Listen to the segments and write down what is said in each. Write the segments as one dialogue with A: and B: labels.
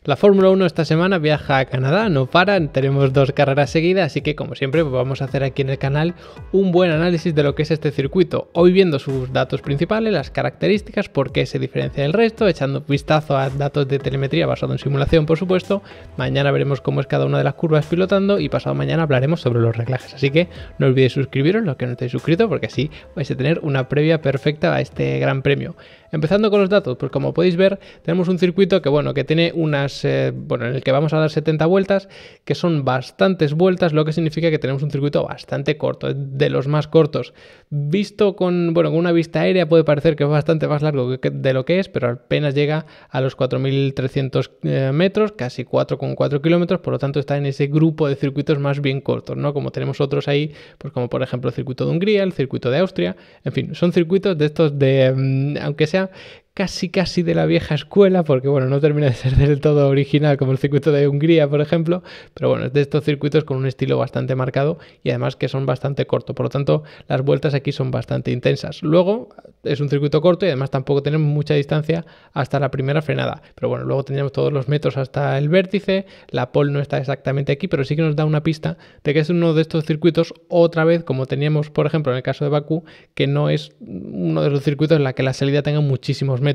A: La Fórmula 1 esta semana viaja a Canadá, no para, tenemos 2 carreras seguidas, así que como siempre pues vamos a hacer aquí en el canal un buen análisis de lo que es este circuito. Hoy viendo sus datos principales, las características, por qué se diferencia del resto, echando un vistazo a datos de telemetría basado en simulación, por supuesto. Mañana veremos cómo es cada una de las curvas pilotando y pasado mañana hablaremos sobre los reglajes. Así que no olvidéis suscribiros, los que no estéis suscritos, porque así vais a tener una previa perfecta a este gran premio. Empezando con los datos, pues como podéis ver, tenemos un circuito que tiene unas, en el que vamos a dar 70 vueltas, que son bastantes vueltas, lo que significa que tenemos un circuito bastante corto, de los más cortos. Visto con una vista aérea puede parecer que es bastante más largo de lo que es, pero apenas llega a los 4.300 metros, casi 4,4 kilómetros, por lo tanto está en ese grupo de circuitos más bien cortos, ¿no? Como tenemos otros ahí, pues como por ejemplo el circuito de Hungría, el circuito de Austria, en fin, son circuitos de estos de, aunque sea casi de la vieja escuela, porque no termina de ser del todo original como el circuito de Hungría, por ejemplo, pero es de estos circuitos con un estilo bastante marcado y además que son bastante cortos, por lo tanto las vueltas aquí son bastante intensas. Luego es un circuito corto y además tampoco tenemos mucha distancia hasta la primera frenada, pero luego tenemos todos los metros hasta el vértice, la pole no está exactamente aquí, pero sí que nos da una pista de que es uno de estos circuitos, otra vez como teníamos por ejemplo en el caso de Bakú, que no es uno de los circuitos en la que la salida tenga muchísimos metros.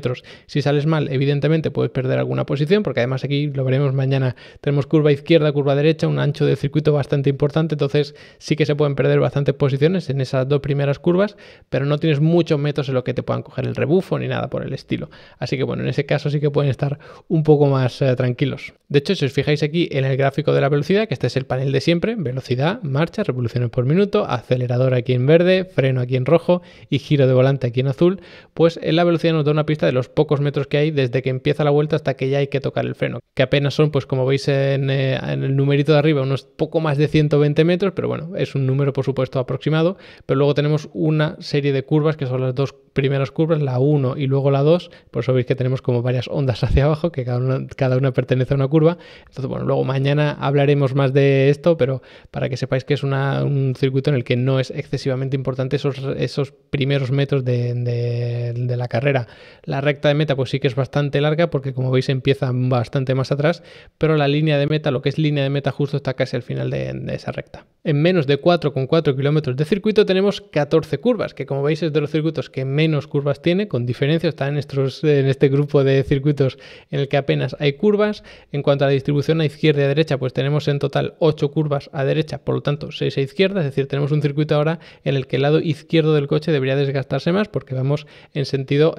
A: Si sales mal, evidentemente puedes perder alguna posición, porque además aquí lo veremos mañana, tenemos curva izquierda, curva derecha, un ancho de circuito bastante importante, entonces sí que se pueden perder bastantes posiciones en esas dos primeras curvas, pero no tienes muchos metros en los que te puedan coger el rebufo ni nada por el estilo. Así que en ese caso sí que pueden estar un poco más tranquilos. De hecho, si os fijáis aquí en el gráfico de la velocidad, que este es el panel de siempre, velocidad, marcha, revoluciones por minuto, acelerador aquí en verde, freno aquí en rojo y giro de volante aquí en azul, pues en la velocidad nos da una pista de los pocos metros que hay desde que empieza la vuelta hasta que ya hay que tocar el freno, que apenas son, pues como veis en el numerito de arriba, unos poco más de 120 metros, pero es un número por supuesto aproximado, pero luego tenemos una serie de curvas que son las dos primeras curvas, la 1 y luego la 2, por eso veis que tenemos como varias ondas hacia abajo, que cada una pertenece a una curva. Entonces luego mañana hablaremos más de esto, pero para que sepáis que es un circuito en el que no es excesivamente importante esos primeros metros de la carrera. La recta de meta pues sí que es bastante larga porque como veis empieza bastante más atrás, pero la línea de meta, lo que es línea de meta justo está casi al final de esa recta. En menos de 4,4 kilómetros de circuito tenemos 14 curvas, que como veis es de los circuitos que menos curvas tiene, con diferencia está en este grupo de circuitos en el que apenas hay curvas. En cuanto a la distribución a izquierda y a derecha, pues tenemos en total 8 curvas a derecha, por lo tanto 6 a izquierda, es decir, tenemos un circuito ahora en el que el lado izquierdo del coche debería desgastarse más porque vamos en sentido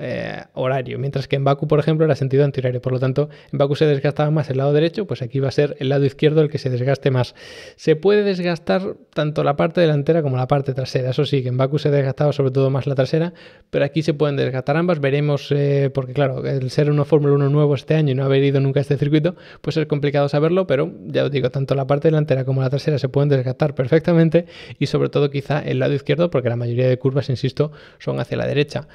A: horario, mientras que en Bakú, por ejemplo, era sentido antihorario, por lo tanto en Bakú se desgastaba más el lado derecho, pues aquí va a ser el lado izquierdo el que se desgaste más. Se puede desgastar tanto la parte delantera como la parte trasera, eso sí, que en Bakú se desgastaba sobre todo más la trasera, pero aquí se pueden desgastar ambas, veremos, porque claro, el ser una Fórmula 1 nuevo este año y no haber ido nunca a este circuito, pues es complicado saberlo, pero ya os digo, tanto la parte delantera como la trasera se pueden desgastar perfectamente y sobre todo quizá el lado izquierdo, porque la mayoría de curvas, insisto, son hacia la derecha.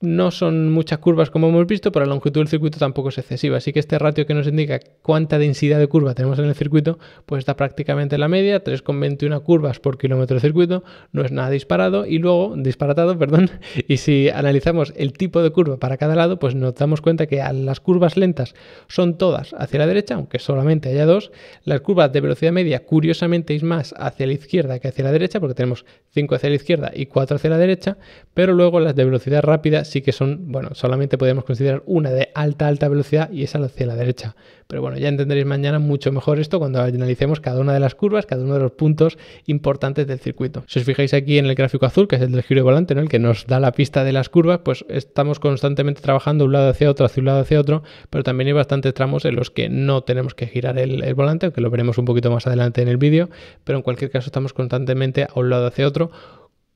A: No son muchas curvas como hemos visto, pero la longitud del circuito tampoco es excesiva, así que este ratio que nos indica cuánta densidad de curva tenemos en el circuito, pues está prácticamente en la media, 3,21 curvas por kilómetro de circuito, no es nada disparatado, y si analizamos el tipo de curva para cada lado, pues nos damos cuenta que las curvas lentas son todas hacia la derecha, aunque solamente haya 2, las curvas de velocidad media curiosamente es más hacia la izquierda que hacia la derecha, porque tenemos 5 hacia la izquierda y 4 hacia la derecha, pero luego las de velocidad rápida sí que son, solamente podemos considerar una de alta velocidad y esa hacia la derecha. Pero ya entenderéis mañana mucho mejor esto cuando analicemos cada una de las curvas, cada uno de los puntos importantes del circuito. Si os fijáis aquí en el gráfico azul, que es el del giro de volante, ¿no? El que nos da la pista de las curvas, pues estamos constantemente trabajando de un lado hacia otro, hacia un lado hacia otro, pero también hay bastantes tramos en los que no tenemos que girar el volante, aunque lo veremos un poquito más adelante en el vídeo, pero en cualquier caso estamos constantemente a un lado hacia otro.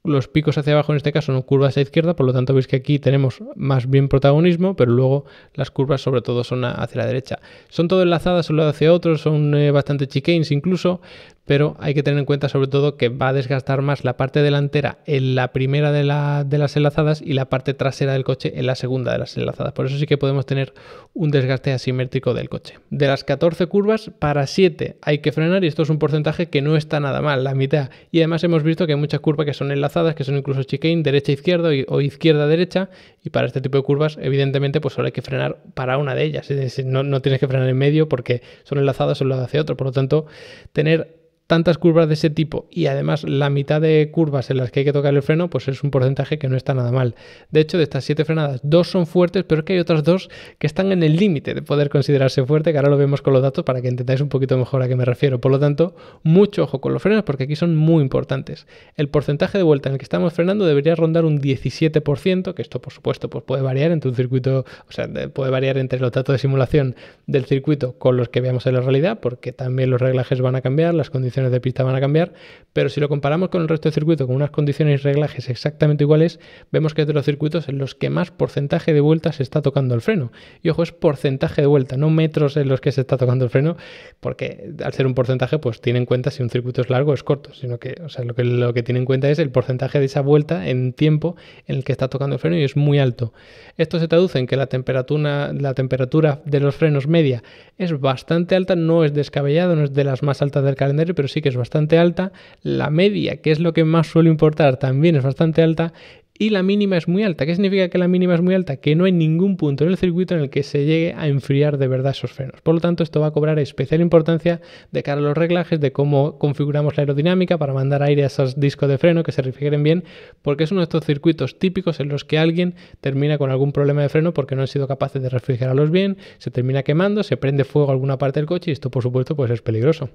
A: Los picos hacia abajo en este caso son curvas a izquierda, por lo tanto veis que aquí tenemos más bien protagonismo, pero luego las curvas sobre todo son hacia la derecha. Son todo enlazadas un lado hacia otro, son bastante chicanes incluso, pero hay que tener en cuenta sobre todo que va a desgastar más la parte delantera en la primera de las enlazadas y la parte trasera del coche en la segunda de las enlazadas. Por eso sí que podemos tener un desgaste asimétrico del coche. De las 14 curvas, para 7 hay que frenar y esto es un porcentaje que no está nada mal, la mitad. Y además hemos visto que hay muchas curvas que son enlazadas, que son incluso chicane, derecha-izquierda o izquierda-derecha, y para este tipo de curvas evidentemente pues solo hay que frenar para una de ellas. Es decir, no tienes que frenar en medio porque son enlazadas un lado hacia otro. Por lo tanto, tener tantas curvas de ese tipo y además la mitad de curvas en las que hay que tocar el freno, pues es un porcentaje que no está nada mal. De hecho, de estas 7 frenadas, 2 son fuertes, pero es que hay otras 2 que están en el límite de poder considerarse fuerte, que ahora lo vemos con los datos para que entendáis un poquito mejor a qué me refiero. Por lo tanto, mucho ojo con los frenos porque aquí son muy importantes. El porcentaje de vuelta en el que estamos frenando debería rondar un 17%, que esto por supuesto pues puede variar entre un circuito, o sea, puede variar entre los datos de simulación del circuito con los que veamos en la realidad, porque también los reglajes van a cambiar, las condiciones de pista van a cambiar, pero si lo comparamos con el resto del circuito con unas condiciones y reglajes exactamente iguales, vemos que es de los circuitos en los que más porcentaje de vueltas se está tocando el freno. Y ojo, es porcentaje de vuelta, no metros en los que se está tocando el freno, porque al ser un porcentaje, pues tiene en cuenta si un circuito es largo o es corto, sino que, o sea, lo que tiene en cuenta es el porcentaje de esa vuelta en tiempo en el que está tocando el freno y es muy alto. Esto se traduce en que la temperatura de los frenos media es bastante alta, no es descabellado, no es de las más altas del calendario, pero sí que es bastante alta. La media, que es lo que más suele importar, también es bastante alta. Y la mínima es muy alta. ¿Qué significa que la mínima es muy alta? Que no hay ningún punto en el circuito en el que se llegue a enfriar de verdad esos frenos. Por lo tanto, esto va a cobrar especial importancia de cara a los reglajes, de cómo configuramos la aerodinámica para mandar aire a esos discos de freno que se refrigeren bien, porque es uno de estos circuitos típicos en los que alguien termina con algún problema de freno porque no han sido capaces de refrigerarlos bien, se termina quemando, se prende fuego alguna parte del coche y esto, por supuesto, pues es peligroso.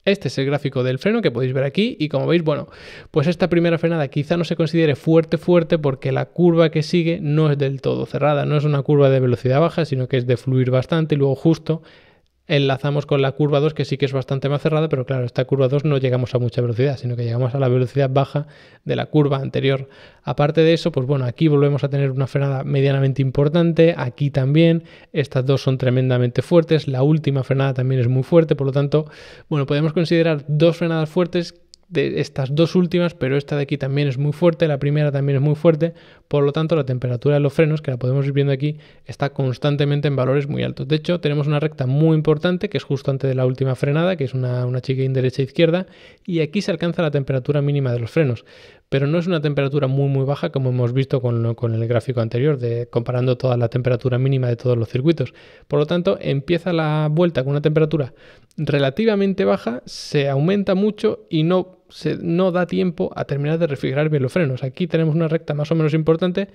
A: Este es el gráfico del freno que podéis ver aquí y como veis, bueno, pues esta primera frenada quizá no se considere fuerte porque la curva que sigue no es del todo cerrada, no es una curva de velocidad baja, sino que es de fluir bastante y luego justo enlazamos con la curva 2 que sí que es bastante más cerrada, pero claro, esta curva 2 no llegamos a mucha velocidad, sino que llegamos a la velocidad baja de la curva anterior. Aparte de eso, pues bueno, aquí volvemos a tener una frenada medianamente importante, aquí también, estas dos son tremendamente fuertes, la última frenada también es muy fuerte, por lo tanto, bueno, podemos considerar dos frenadas fuertes de estas dos últimas, pero esta de aquí también es muy fuerte, la primera también es muy fuerte, por lo tanto la temperatura de los frenos, que la podemos ir viendo aquí, está constantemente en valores muy altos. De hecho, tenemos una recta muy importante que es justo antes de la última frenada, que es una chicane derecha-izquierda, y aquí se alcanza la temperatura mínima de los frenos, pero no es una temperatura muy baja como hemos visto con el gráfico anterior, comparando toda la temperatura mínima de todos los circuitos. Por lo tanto, empieza la vuelta con una temperatura relativamente baja, se aumenta mucho y no da tiempo a terminar de refrigerar bien los frenos. Aquí tenemos una recta más o menos importante,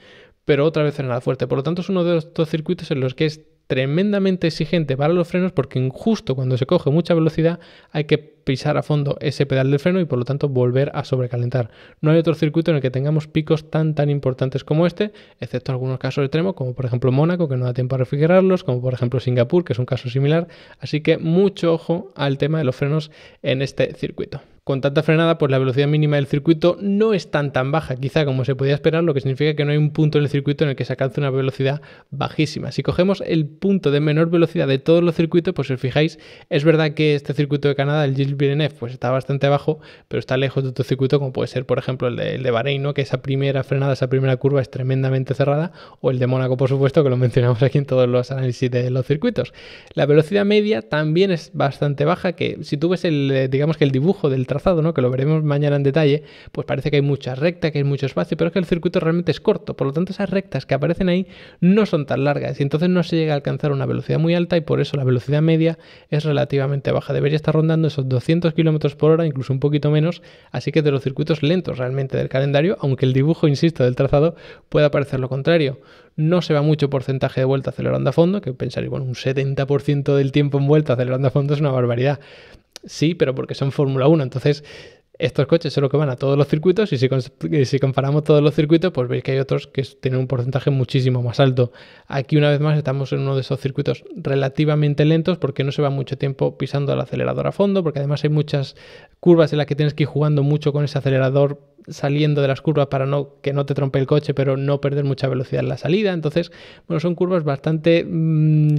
A: pero otra vez frenada fuerte. Por lo tanto, es uno de estos circuitos en los que es tremendamente exigente para los frenos porque justo cuando se coge mucha velocidad hay que pisar a fondo ese pedal del freno y por lo tanto volver a sobrecalentar. No hay otro circuito en el que tengamos picos tan importantes como este, excepto algunos casos extremos como por ejemplo Mónaco, que no da tiempo a refrigerarlos, como por ejemplo Singapur, que es un caso similar. Así que mucho ojo al tema de los frenos en este circuito. Con tanta frenada, pues la velocidad mínima del circuito no es tan baja, quizá como se podía esperar, lo que significa que no hay un punto en el circuito en el que se alcance una velocidad bajísima. Si cogemos el punto de menor velocidad de todos los circuitos, pues si os fijáis, es verdad que este circuito de Canadá, el Gilles Villeneuve, pues está bastante abajo, pero está lejos de otro circuito como puede ser, por ejemplo, el de Bahrein, ¿no? Que esa primera frenada, esa primera curva es tremendamente cerrada, o el de Mónaco, por supuesto, que lo mencionamos aquí en todos los análisis de los circuitos. La velocidad media también es bastante baja, que si tú ves digamos que el dibujo del trazado, ¿no? Que lo veremos mañana en detalle, pues parece que hay mucha recta, que hay mucho espacio, pero es que el circuito realmente es corto, por lo tanto esas rectas que aparecen ahí no son tan largas y entonces no se llega a alcanzar una velocidad muy alta y por eso la velocidad media es relativamente baja, debería estar rondando esos 200 km por hora, incluso un poquito menos, así que de los circuitos lentos realmente del calendario, aunque el dibujo, insisto, del trazado pueda parecer lo contrario. No se va mucho porcentaje de vuelta acelerando a fondo, que pensaréis, bueno, un 70% del tiempo en vuelta acelerando a fondo es una barbaridad. Sí, pero porque son Fórmula 1, entonces estos coches son los que van a todos los circuitos y si comparamos todos los circuitos, pues veis que hay otros que tienen un porcentaje muchísimo más alto. Aquí una vez más estamos en uno de esos circuitos relativamente lentos porque no se va mucho tiempo pisando el acelerador a fondo, porque además hay muchas curvas en las que tienes que ir jugando mucho con ese acelerador saliendo de las curvas para que no te trompe el coche, pero no perder mucha velocidad en la salida. Entonces, bueno, son curvas bastante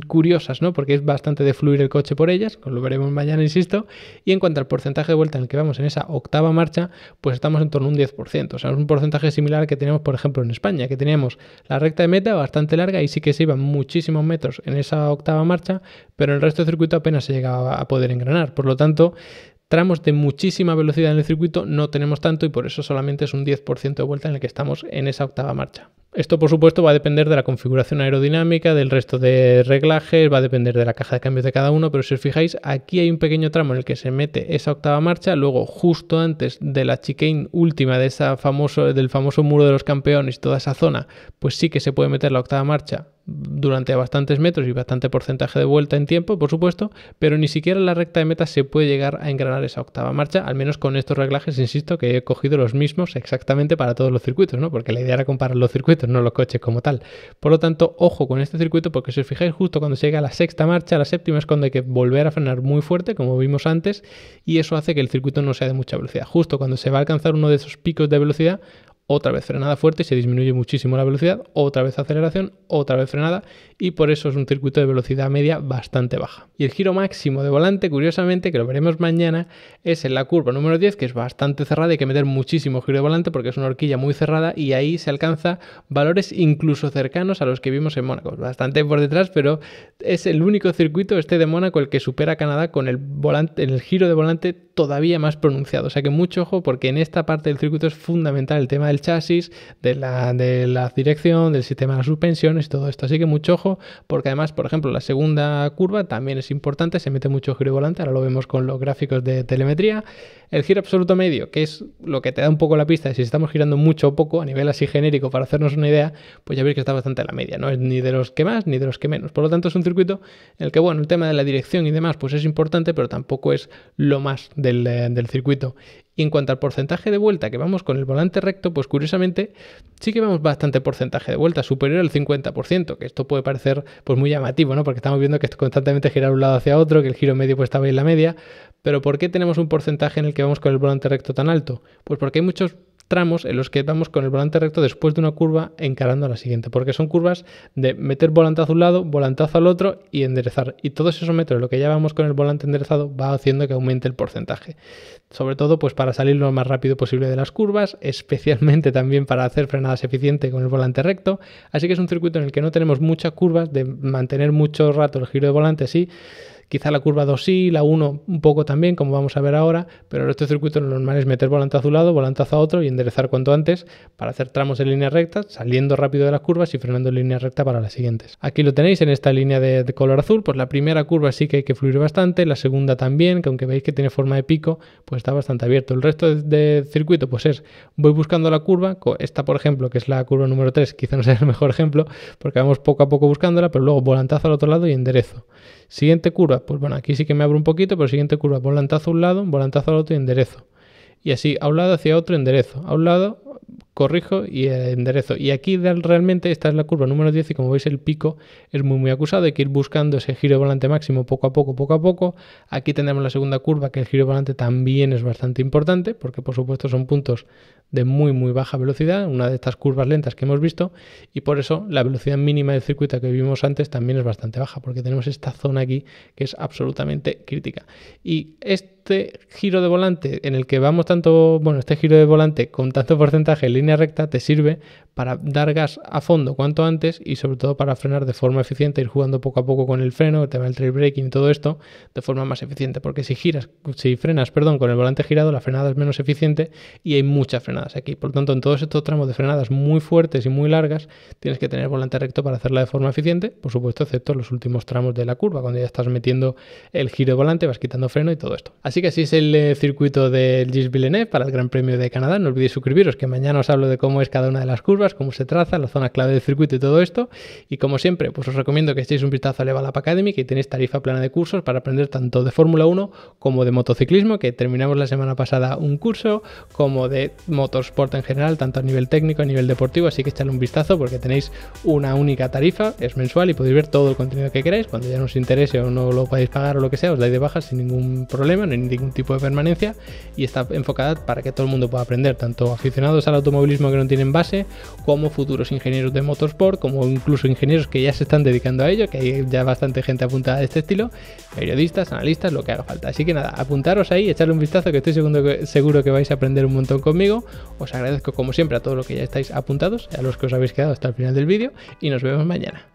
A: curiosas, ¿no? Porque es bastante de fluir el coche por ellas, lo veremos mañana, insisto. Y en cuanto al porcentaje de vuelta en el que vamos en esa octava marcha, pues estamos en torno a un 10%. O sea, es un porcentaje similar al que teníamos, por ejemplo, en España, que teníamos la recta de meta bastante larga y sí que se iban muchísimos metros en esa octava marcha, pero en el resto del circuito apenas se llegaba a poder engranar. Por lo tanto, tramos de muchísima velocidad en el circuito no tenemos tanto y por eso solamente es un 10% de vuelta en el que estamos en esa octava marcha. Esto, por supuesto, va a depender de la configuración aerodinámica, del resto de reglajes, va a depender de la caja de cambios de cada uno, pero si os fijáis, aquí hay un pequeño tramo en el que se mete esa octava marcha, luego justo antes de la chicane última de del famoso muro de los campeones y toda esa zona, pues sí que se puede meter la octava marcha durante bastantes metros y bastante porcentaje de vuelta en tiempo, por supuesto, pero ni siquiera en la recta de meta se puede llegar a engranar esa octava marcha, al menos con estos reglajes, insisto, que he cogido los mismos exactamente para todos los circuitos, ¿no? Porque la idea era comparar los circuitos, no los coches como tal. Por lo tanto, ojo con este circuito, porque si os fijáis, justo cuando se llega a la sexta marcha, la séptima es cuando hay que volver a frenar muy fuerte, como vimos antes, y eso hace que el circuito no sea de mucha velocidad. Justo cuando se va a alcanzar uno de esos picos de velocidad, otra vez frenada fuerte, se disminuye muchísimo la velocidad, otra vez aceleración, otra vez frenada, y por eso es un circuito de velocidad media bastante baja. Y el giro máximo de volante, curiosamente, que lo veremos mañana, es en la curva número 10, que es bastante cerrada, hay que meter muchísimo giro de volante porque es una horquilla muy cerrada y ahí se alcanza valores incluso cercanos a los que vimos en Mónaco. Bastante por detrás, pero es el único circuito de Mónaco el que supera a Canadá con el volante, en el giro de volante todavía más pronunciado. O sea que mucho ojo porque en esta parte del circuito es fundamental el tema del chasis, de la dirección, del sistema de las suspensiones y todo esto. Así que mucho ojo porque además, por ejemplo, la segunda curva también es importante, se mete mucho giro de volante, ahora lo vemos con los gráficos de telemetría. El giro absoluto medio, que es lo que te da un poco la pista de si estamos girando mucho o poco, a nivel así genérico para hacernos una idea, pues ya veis que está bastante a la media, no es ni de los que más ni de los que menos. Por lo tanto, es un circuito en el que, bueno, el tema de la dirección y demás, pues es importante, pero tampoco es lo más del circuito. Y en cuanto al porcentaje de vuelta que vamos con el volante recto, pues curiosamente sí que vamos bastante porcentaje de vuelta, superior al 50%, que esto puede parecer pues muy llamativo, ¿no? Porque estamos viendo que constantemente gira de un lado hacia otro, que el giro medio pues estaba en la media, pero ¿por qué tenemos un porcentaje en el que vamos con el volante recto tan alto? Pues porque hay muchos tramos en los que vamos con el volante recto después de una curva encarando a la siguiente, porque son curvas de meter volantazo a un lado, volantazo al otro y enderezar, y todos esos metros, lo que ya vamos con el volante enderezado, va haciendo que aumente el porcentaje, sobre todo pues para salir lo más rápido posible de las curvas, especialmente también para hacer frenadas eficientes con el volante recto. Así que es un circuito en el que no tenemos muchas curvas de mantener mucho rato el giro de volante, sí. Quizá la curva 2 sí, la 1 un poco también, como vamos a ver ahora, pero en este circuito lo normal es meter volantazo a un lado, volantazo a otro y enderezar cuanto antes para hacer tramos en línea recta, saliendo rápido de las curvas y frenando en línea recta para las siguientes. Aquí lo tenéis en esta línea de color azul, pues la primera curva sí que hay que fluir bastante, la segunda también, que aunque veis que tiene forma de pico, pues está bastante abierto. El resto de circuito pues voy buscando la curva, esta por ejemplo, que es la curva número 3, quizá no sea el mejor ejemplo, porque vamos poco a poco buscándola, pero luego volantazo al otro lado y enderezo. Siguiente curva, pues bueno, aquí sí que me abro un poquito, pero siguiente curva, volantazo a un lado, volantazo al otro y enderezo. Y así, a un lado hacia otro, enderezo. A un lado, corrijo y enderezo. Y aquí realmente esta es la curva número 10 y como veis el pico es muy acusado. Hay que ir buscando ese giro de volante máximo poco a poco. Aquí tendremos la segunda curva, que el giro de volante también es bastante importante, porque por supuesto son puntos de muy baja velocidad, una de estas curvas lentas que hemos visto, y por eso la velocidad mínima del circuito que vimos antes también es bastante baja, porque tenemos esta zona aquí que es absolutamente crítica. Y este giro de volante en el que vamos este giro de volante con tanto porcentaje en línea recta te sirve para dar gas a fondo cuanto antes y sobre todo para frenar de forma eficiente, ir jugando poco a poco con el freno, el tema del trail braking y todo esto de forma más eficiente, porque si frenas con el volante girado, la frenada es menos eficiente y hay muchas frenadas aquí. Por lo tanto, en todos estos tramos de frenadas muy fuertes y muy largas, tienes que tener volante recto para hacerla de forma eficiente, por supuesto, excepto los últimos tramos de la curva, cuando ya estás metiendo el giro de volante, vas quitando freno y todo esto. Así que así es el circuito del Gilles Villeneuve para el Gran Premio de Canadá. No olvidéis suscribiros, que mañana os hablo de cómo es cada una de las curvas, cómo se traza, la zona clave del circuito y todo esto. Y como siempre, pues os recomiendo que echéis un vistazo a Level Up Academy, que tenéis tarifa plana de cursos para aprender tanto de Fórmula 1 como de motociclismo, que terminamos la semana pasada un curso, como de motorsport en general, tanto a nivel técnico, a nivel deportivo, así que echadle un vistazo porque tenéis una única tarifa, es mensual y podéis ver todo el contenido que queráis. Cuando ya no os interese o no lo podéis pagar o lo que sea, os dais de baja sin ningún problema, no hay ningún tipo de permanencia y está enfocada para que todo el mundo pueda aprender, tanto aficionados al automovilismo que no tienen base, como futuros ingenieros de motorsport, como incluso ingenieros que ya se están dedicando a ello, que hay ya bastante gente apuntada de este estilo, periodistas, analistas, lo que haga falta. Así que nada, apuntaros ahí, echarle un vistazo, que estoy seguro que vais a aprender un montón conmigo. Os agradezco como siempre a todos los que ya estáis apuntados, a los que os habéis quedado hasta el final del vídeo y nos vemos mañana.